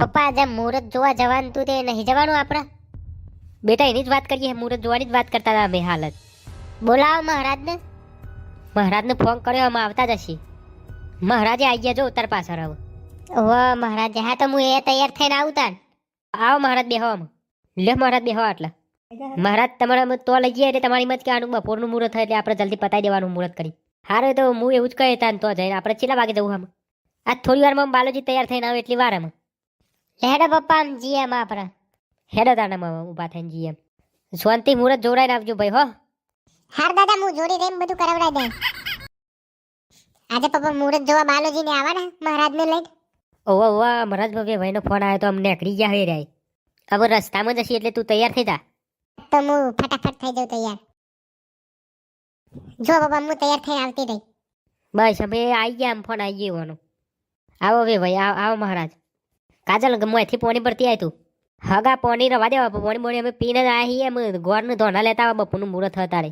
પપ્પા આજે મુહૂર્ત જોવા જવાનું તું તે નહીં જવાનું આપણે? બેટા એની જ વાત કરીએ, મુહૂર્ત જોવાની જ વાત કરતા હતા અમે હાલ જ. બોલાવો મહારાજને. મહારાજને ફોન કર્યો, અમે આવતા જ હશી. મહારાજે આવી ગયા જો ઉત્તર પાછળ હવે. વાહ મહારાજ, હા તો હું એ તૈયાર થઈને આવતા. આવો મહારાજ બેહો આમ. લે મહારાજ બેહો આટલા. મહારાજ તમારા તો લઈ ગયા એટલે તમારી મત કે આનું બપોરનું મુહૂર્ત થાય એટલે આપણે જલ્દી પતાવી દેવાનું મુહૂર્ત કરી. હારે તો હું એવું જ કહે તા તો જઈને આપણે કેટલા વાગે જવું આમ? આ થોડી વારમાં બાલોજી તૈયાર થઈને આવે એટલી વાર આમ. હેડો પપ્પા આમ જીએ એમ આપણે. હેડો તાનામાં ઊભા થઈને જઈએ એમ. શાંતિ મુહૂર્ત જોડાઈને આવજો ભાઈ હો. હાર દાદા હું જોડી દઈને બધું કરાવડાવી દઉં. આજે પપ્પા મુહૂર્ત જોવા બાલોજીને આવવાના મહારાજને લઈને. ઓવા ઓવા મહારાજ ભાઈનો ફોન આવ્યો તો અમને નીકળી ગયા હોય રહ્યા. હવે રસ્તામાં જશી એટલે તું તૈયાર થઈ જા. તો હું ફટાફટ થઈ જાઉં તૈયાર. જો પપ્પા હું તૈયાર થઈને આવતી રહી. બસ અમે આવી ગયા, આમ ફોન આવી ગયો એનો. આવો હવે ભાઈ આવો મહારાજ. કાજલ ગમવાથી પોણી પરથી આવી તું. હગા પોણી રવા દેવા પોણી અમે પીને જ આવી એમ ગોળને ધોના લેતા આવા બપોરનું મુહૂર્ત હતા રે.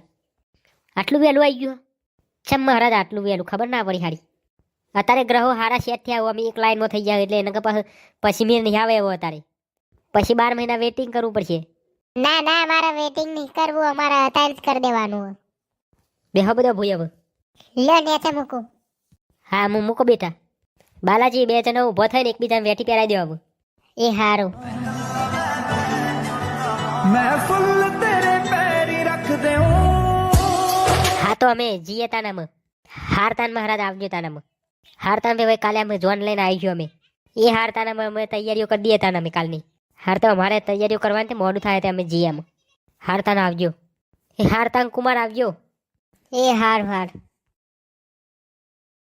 આટલું વહેલું આવી ગયું ચમ મહારાજ? આટલું વહેલું ખબર ના પડી હારી. અત્યારે ગ્રહો હારા સેટ થયા અમે એક લાઈનમાં થઈ જાય એટલે એને પછી મેં નહીં આવે એવો અત્યારે. પછી 12 મહિના વેઇટિંગ કરવું પડશે. ના ના મારે વેટિંગ નહીં કરવું, અમારે અત્યારે જ કરી દેવાનું. બેહો બધો ભૂઈ હવે. લ્યો નેચે મૂકું. હા હું મૂકો બેટા. બાલાજી બે જણા ઊભો થઈને એકબીજાને વેઠી પહેરાવી દો હવે. એ હારું. હા તો અમે જઈએ તાનામાં. હારતાન મહારાજ આવજો તાનામાં. હારતાન ભાઈ કાલે અમે જોન લઈને આવી ગયો અમે. એ હારતાનામાં અમે તૈયારીઓ કરી દઈએ તાના અમે કાલની. હાર તો અમારે તૈયારીઓ કરવાની મોડું થાય તો અમે જઈએ એમ. હારતાન આવજો. એ હારતાન કુમાર આવજો. એ હાર હાર.